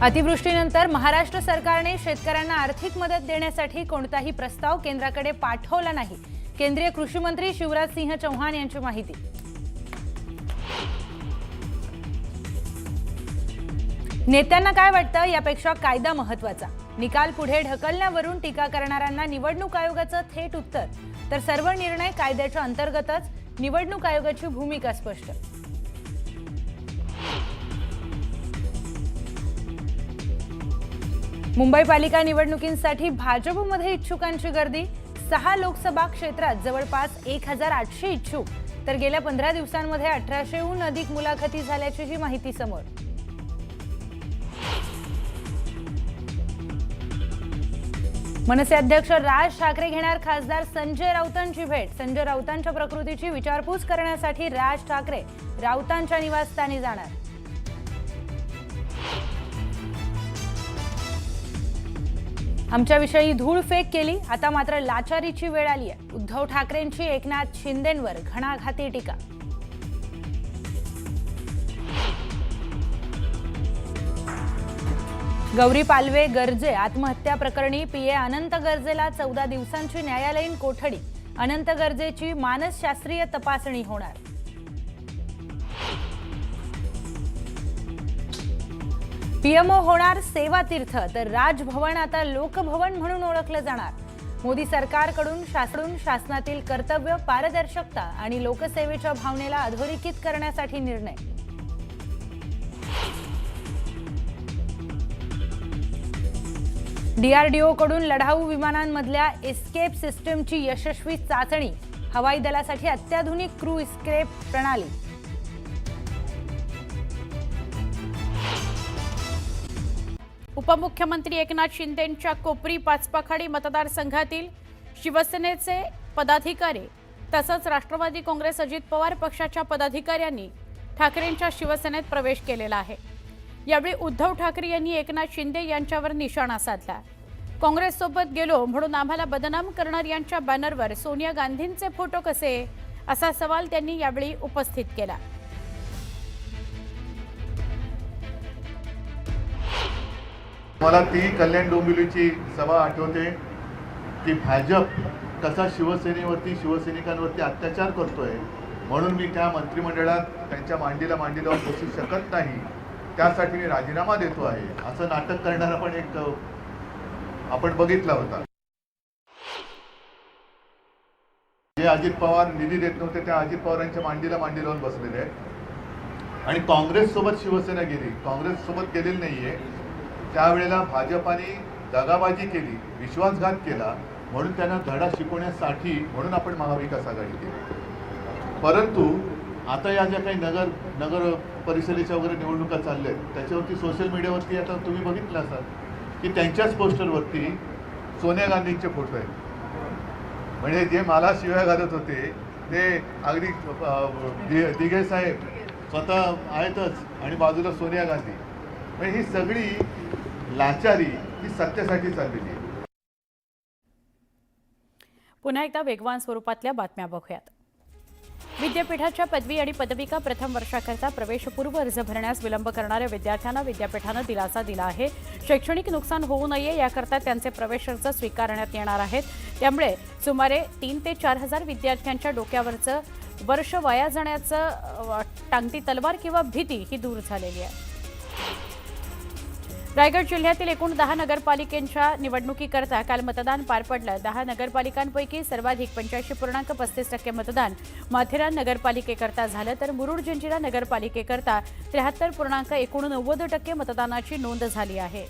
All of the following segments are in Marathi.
अतिवृष्टीनंतर महाराष्ट्र सरकारने शेतकऱ्यांना आर्थिक मदत देण्यासाठी कोणताही प्रस्ताव केंद्राकडे पाठवला नाही। केंद्रीय कृषी मंत्री शिवराज सिंह चौहान यांची माहिती। नेत्यांना काय वाटतं यापेक्षा कायदा महत्त्वाचा। निकाल पुढे ढकलण्यावरून टीका करणाऱ्यांना निवडणूक आयोगाचं थेट उत्तर, तर सर्व निर्णय कायद्याच्या अंतर्गतच, निवडणूक आयोगाची भूमिका स्पष्ट। मुंबई पालिका निवडणुकींसाठी भाजपमध्ये इच्छुकांची गर्दी। 6 लोकसभा क्षेत्रात जवळपास 1800 इच्छुक, तर गेल्या 15 दिवसांमध्ये 1800हून अधिक मुलाखती झाल्याची माहिती समोर। मनसे अध्यक्ष राज ठाकरे घेणार खासदार संजय राऊतांची भेट। संजय राऊतांच्या प्रकृतीची विचारपूस करण्यासाठी राज ठाकरे राऊतांच्या निवासस्थानी जाणार। आमच्याविषयी धूळफेक केली, आता मात्र लाचारीची वेळ आली आहे। उद्धव ठाकरेंची एकनाथ शिंदेंवर घणाघाती टीका। गौरी पालवे गर्जे आत्महत्या प्रकरणी पीए अनंत गर्जेला 14 दिवसांची न्यायालयीन कोठडी। अनंत गर्जेची मानसशास्त्रीय तपासणी होणार। पीएमओ होणार सेवा तीर्थ, तर राजभवन आता लोकभवन म्हणून ओळखलं जाणार। मोदी सरकारकडून शासनातील कर्तव्य, पारदर्शकता आणि लोकसेवेच्या भावनेला अधोरेखित करण्यासाठी निर्णय। डीआरडीओकडून लढाऊ विमानांमधल्या एस्केप सिस्टमची यशस्वी चाचणी। हवाई दलासाठी अत्याधुनिक क्रू एस्केप प्रणाली। उपमुख्यमंत्री एकनाथ शिंदेंच्या कोपरी पाचपाखाडी मतदारसंघातील शिवसेनेचे पदाधिकारी तसंच राष्ट्रवादी काँग्रेस अजित पवार पक्षाच्या पदाधिकाऱ्यांनी ठाकरेंच्या शिवसेनेत प्रवेश केलेला आहे। यावेळी उद्धव ठाकरे यांनी एकनाथ शिंदे यांच्यावर निशाणा साधला। काँग्रेससोबत गेलो म्हणून आम्हाला बदनाम करणार यांच्या बॅनरवर सोनिया गांधींचे फोटो कसे, असा सवाल त्यांनी यावेळी उपस्थित केला। मला ती कल्याण डोंबिवलीची सभा आठवते की भाजप कसा शिवसैनिकांवरती अत्याचार करतोय, म्हणून मी त्या मंत्रिमंडळात त्यांच्या मांडीला लावून बसू शकत नाही, त्यासाठी मी राजीनामा देतो आहे, असं नाटक करणारा पण एक आपण बघितला होता। जे अजित पवार निधी देत नव्हते त्या अजित पवारांच्या मांडीला लावून बसलेले आहेत। आणि काँग्रेस सोबत शिवसेना गेली, काँग्रेस सोबत गेलेली नाहीये। त्यावेळेला भाजपाने दगाबाजी केली, विश्वासघात केला, म्हणून त्यांना धडा शिकवण्यासाठी म्हणून आपण महाविकास आघाडी केली। परंतु आता या ज्या काही नगर परिषदेच्या वगैरे निवडणुका चालल्या आहेत त्याच्यावरती सोशल मीडियावरती आता तुम्ही बघितलं असाल की त्यांच्याच पोस्टरवरती सोनिया गांधींचे फोटो आहेत। म्हणजे जे मला शिव्या घालत होते ते अगदी दिघे साहेब स्वतः आहेतच आणि बाजूला सोनिया गांधी। म्हणजे ही सगळी लाचारी ही सत्तेसाठी चाललेली आहे। पुन्हा एकदा वेगवान स्वरूपातल्या बातम्या बघूयात। विद्यापीठाच्या पदवी आणि पदविका प्रथम वर्षाकरता प्रवेशपूर्व अर्ज भरण्यास विलंब करणाऱ्या विद्यार्थ्यांना विद्यापीठानं दिलासा दिला आहे। शैक्षणिक नुकसान होऊ नये याकरता त्यांचे प्रवेश अर्ज स्वीकारण्यात येणार आहेत। त्यामुळे सुमारे 3 ते 4 हजार विद्यार्थ्यांच्या डोक्यावरचं वर्ष वाया जाण्याचं टांगती तलवार किंवा भीती ही दूर झालेली आहे। रायगड जिल्ह्यातील एकूण 10 नगरपालिकांच्या निवडणुकीकरता काल मतदान पार पडलं। 10 नगरपालिकांपैकी सर्वाधिक 85.35% मतदान माथेरान नगरपालिकेकरता झालं, तर मुरुड जंजिरा नगरपालिकेकरता 73.89% मतदानाची नोंद झाली आहे।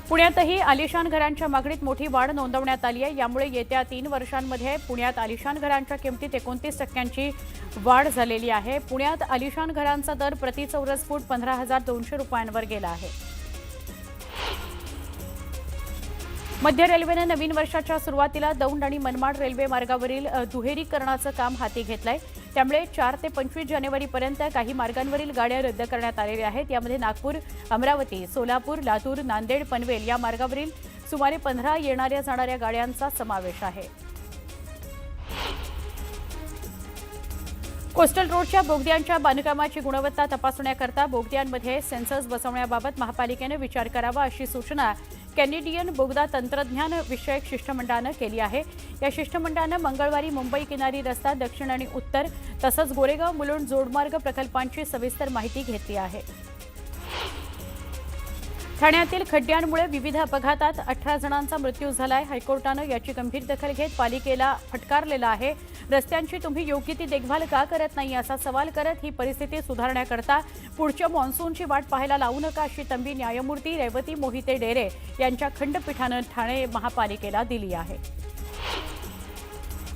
पुण्यातही आलिशान घरांच्या मागणीत मोठी वाढ नोंदवण्यात आली आहे। यामुळे येत्या 3 वर्षांमध्ये पुण्यात आलिशान घरांच्या किमतीत 29% वाढ झालेली आहे। पुण्यात आलिशान घरांचा दर प्रति चौरस फूट 15,200 रुपयांवर गेला आहे। मध्य रेल्वेने नवीन वर्षाच्या सुरुवातीला दौंड आणि मनमाड रेल्वे मार्गावरील दुहेरीकरणाचं काम हाती घेतलंय। त्यामुळे 4 ते 25 जानेवारीपर्यंत काही मार्गांवरील गाड्या रद्द करण्यात आलेल्या आहेत। यामध्ये नागपूर, अमरावती, सोलापूर, लातूर, नांदेड, पनवेल या मार्गावरील सुमारे 15 येणाऱ्या जाणाऱ्या गाड्यांचा समावेश आहे। कोस्टल रोडच्या बोगद्यांच्या बांधकामाची गुणवत्ता तपासण्याकरता बोगद्यांमध्ये सेन्सर्स बसवण्याबाबत महापालिकेने विचार करावा अशी सूचना कॅनेडियन बोगदा तंत्रज्ञान विषयक शिष्टमंडळानं केली आहे। या शिष्टमंडळानं मंगळवारी मुंबई किनारी रस्ता दक्षिण आणि उत्तर तसंच गोरेगाव मुलुंड जोडमार्ग प्रकल्पांची सविस्तर माहिती घेतली आहे। ठाण्यातील खड्ड्यांमुळे विविध अपघातात 18 जणांचा मृत्यू झालाय। हायकोर्टानं याची गंभीर दखल घेत पालिकेला फटकारलेलं आहे। रस्त्यांची तुम्ही योग्य ती देखभाल का करत नाही असा सवाल करत ही परिस्थिती सुधारण्याकरता पुढच्या मॉन्सूनची वाट पाहायला लावू नका अशी तंबी न्यायमूर्ती रेवती मोहिते डेरे यांच्या खंडपीठानं ठाणे महापालिकेला दिली आहे।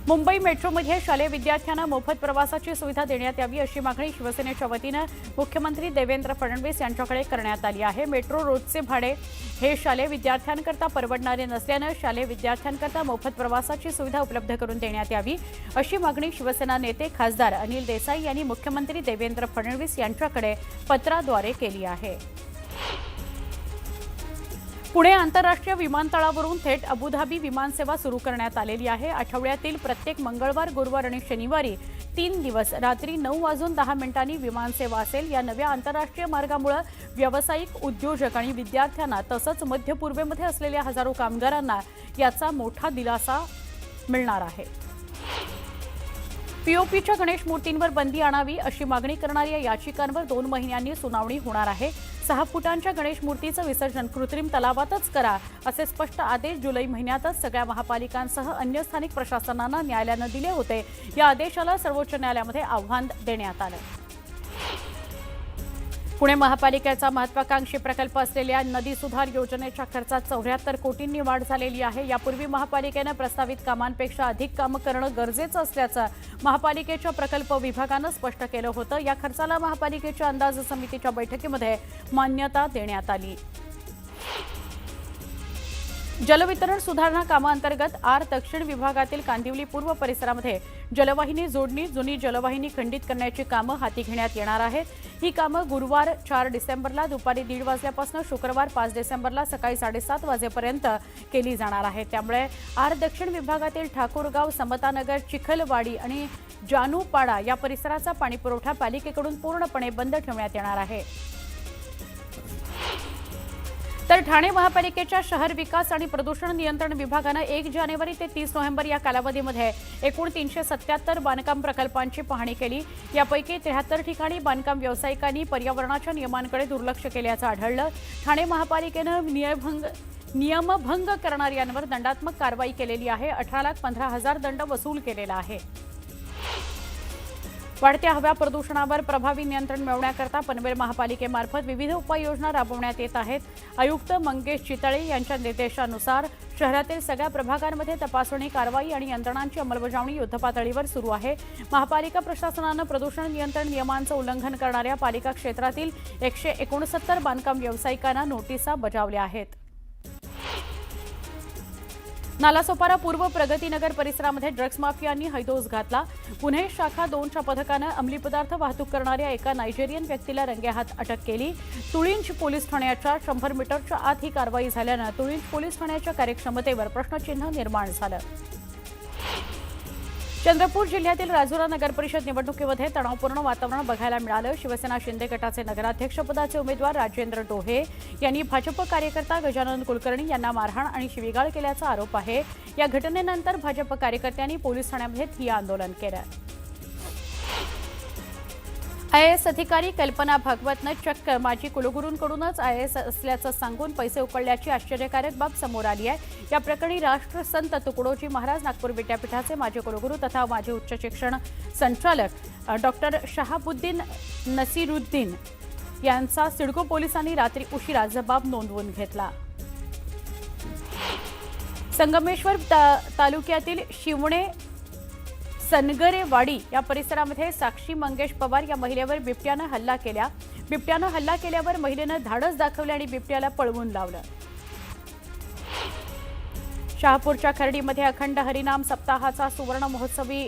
मुंबई मेट्रोमध्ये शालेय विद्यार्थ्यांना मोफत प्रवासाची सुविधा देण्यात यावी अशी मागणी शिवसेनेच्या वतीनं मुख्यमंत्री देवेंद्र फडणवीस यांच्याकडे करण्यात आली आहे। मेट्रो रोजचे भाडे हे शालेय विद्यार्थ्यांकरता परवडणारे नसल्यानं शालेय विद्यार्थ्यांकरता मोफत प्रवासाची सुविधा उपलब्ध करून देण्यात यावी अशी मागणी शिवसेना नेते खासदार अनिल देसाई यांनी मुख्यमंत्री देवेंद्र फडणवीस यांच्याकडे पत्राद्वारे केली आहे। पुणे आंतरराष्ट्रीय विमानतळावरून थेट अबुधाबी विमानसेवा सुरू करण्यात आलेली आहे। आठवड्यातील प्रत्येक मंगळवार, गुरुवार आणि शनिवारी 3 दिवस रात्री 9:10 विमानसेवा असेल। या नव्या आंतरराष्ट्रीय मार्गामुळे व्यावसायिक, उद्योजक आणि विद्यार्थ्यांना तसंच मध्य पूर्वेमध्ये असलेल्या हजारो कामगारांना याचा मोठा दिलासा मिळणार आहे। पीओपीच्या गणेश मूर्तींवर बंदी आणावी अशी मागणी करणाऱ्या याचिकांवर 2 महिन्यांनी सुनावणी होणार आहे। 6 फुटांच्या गणेश मूर्तीचं विसर्जन कृत्रिम तलावातच करा असे स्पष्ट आदेश जुलै महिन्यातच सगळ्या महापालिकांसह अन्य स्थानिक प्रशासनांना न्यायालयानं दिले होते। या आदेशाला सर्वोच्च न्यायालयामध्ये आव्हान देण्यात आलं। पुणे महापालिकेचा महत्वाकांक्षी प्रकल्प असलेल्या नदी सुधार योजनेच्या खर्चात 74 कोटींनी वाढ झालेली आहे। यापूर्वी महापालिकेनं प्रस्तावित कामांपेक्षा अधिक कामं करणं गरजेचं असल्याचं महापालिकेच्या प्रकल्प विभागानं स्पष्ट केलं होतं। या खर्चाला महापालिकेच्या अंदाज समितीच्या बैठकीमध्ये मान्यता देण्यात आली। जलवितरण सुधारणा कामांतर्गत आर दक्षिण विभागातील कांदिवली पूर्व परिसरामध्ये जलवाहिनी जोडणी, जुनी जलवाहिनी खंडित करण्याची कामं हाती घेण्यात येणार आहेत। ही कामं गुरुवार 4 डिसेंबरला दुपारी 1:30 वाजल्यापासून शुक्रवार 5 डिसेंबरला सकाळी 7:30 वाजेपर्यंत केली जाणार आहे। त्यामुळे आर दक्षिण विभागातील ठाकूरगाव, समतानगर, चिखलवाडी आणि जानूपाडा या परिसराचा पाणीपुरवठा पालिकेकडून पूर्णपणे बंद ठेवण्यात येणार आहे। तर ठाणे महापालिकेच्या शहर विकास आणि प्रदूषण नियंत्रण विभागानं 1 जानेवारी ते 30 नोव्हेंबर या कालावधीमध्ये एकूण 377 बांधकाम प्रकल्पांची पाहणी केली। यापैकी 73 ठिकाणी बांधकाम व्यावसायिकांनी पर्यावरणाच्या नियमांकडे दुर्लक्ष केल्याचं आढळलं। ठाणे महापालिकेनं नियमभंग करणाऱ्यांवर दंडात्मक कारवाई केलेली आहे। 18,15,000 दंड वसूल केलेला आहे। वाढत्या हवा प्रदूषणावर प्रभावी नियंत्रण मिळवण्याकरता पनवेल महापालिकेमार्फत विविध उपाययोजना राबवण्यात येत आहेत। आयुक्त मंगेश चितळे यांच्या निर्देशानुसार शहरातील सगळ्या प्रभागांमध्ये तपासणी, कारवाई आणि यंत्रणांची अंमलबजावणी युद्धपातळीवर सुरू आहे। महापालिका प्रशासनानं प्रदूषण नियंत्रण नियमांचं उल्लंघन करणाऱ्या पालिका क्षेत्रातील 169 बांधकाम व्यावसायिकांना नोटिसा बजावल्या आहेत। नालासोपारा पूर्व प्रगतीनगर परिसरामध्ये ड्रग्ज माफियांनी हैदोस घातला। पुणे शाखा 2च्या पथकानं अंमली पदार्थ वाहतूक करणाऱ्या एका नायजेरियन व्यक्तीला रंगेहात अटक केली। तुळींज पोलीस ठाण्याच्या 100 मीटरच्या आत ही कारवाई झाल्यानं तुळींज पोलीस ठाण्याच्या कार्यक्षमतेवर प्रश्नचिन्ह निर्माण झालं। चंद्रपूर जिल्ह्यातील राजुरा नगर परिषद निवडणुकीमध्ये तणावपूर्ण वातावरण बघायला मिळालं। शिवसेना शिंदे गटाचे नगराध्यक्षपदाचे उमेदवार राजेंद्र डोहे यांनी भाजप कार्यकर्ता गजानन कुलकर्णी यांना मारहाण आणि शिवीगाळ केल्याचा आरोप आहे। या घटनेनंतर भाजप कार्यकर्त्यांनी पोलीस ठाण्यामध्ये ठिय्या आंदोलन केलं। आयएएस अधिकारी कल्पना भागवतनं चक्क माजी कुलगुरूंकडूनच आयएएस असल्याचं सांगून पैसे उकळल्याची आश्चर्यकारक बाब समोर आली आहे। या प्रकरणी राष्ट्रसंत तुकडोजी महाराज नागपूर विद्यापीठाचे माजी कुलगुरू तथा माजी उच्च शिक्षण संचालक डॉक्टर शहाबुद्दीन नसीरुद्दीन यांचा सिडको पोलिसांनी रात्री उशिरा जबाब नोंदवून घेतला। संगमेश्वर तालुक्यातील शिवणे सनगरेवाडी या परिसरामध्ये साक्षी मंगेश पवार या महिलेवर बिबट्यानं हल्ला केल्यावर महिलेनं धाडस दाखवले आणि बिबट्याला पळवून लावलं। शहापूरच्या खर्डीमध्ये अखंड हरिनाम सप्ताहाचा सुवर्ण महोत्सवी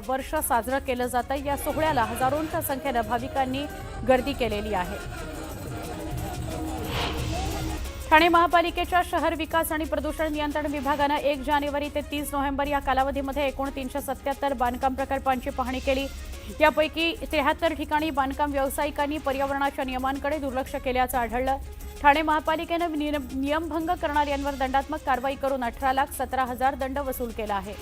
वर्ष साजरं केलं जातं। या सोहळ्याला हजारोंच्या संख्येनं भाविकांनी गर्दी केलेली आहे। ठाणे महापालिकेच्या शहर विकास आणि प्रदूषण नियंत्रण विभागानं 1 जानेवारी ते 30 नोव्हेंबर या कालावधीमध्ये एकूण 377 बांधकाम प्रकल्पांची पाहणी केली। यापैकी 73 ठिकाणी बांधकाम व्यावसायिकांनी पर्यावरणाच्या नियमांकडे दुर्लक्ष केल्याचं आढळलं। ठाणे महापालिकेनं नियमभंग करणाऱ्यांवर दंडात्मक कारवाई करून 18,17,000 दंड वसूल केला आहे।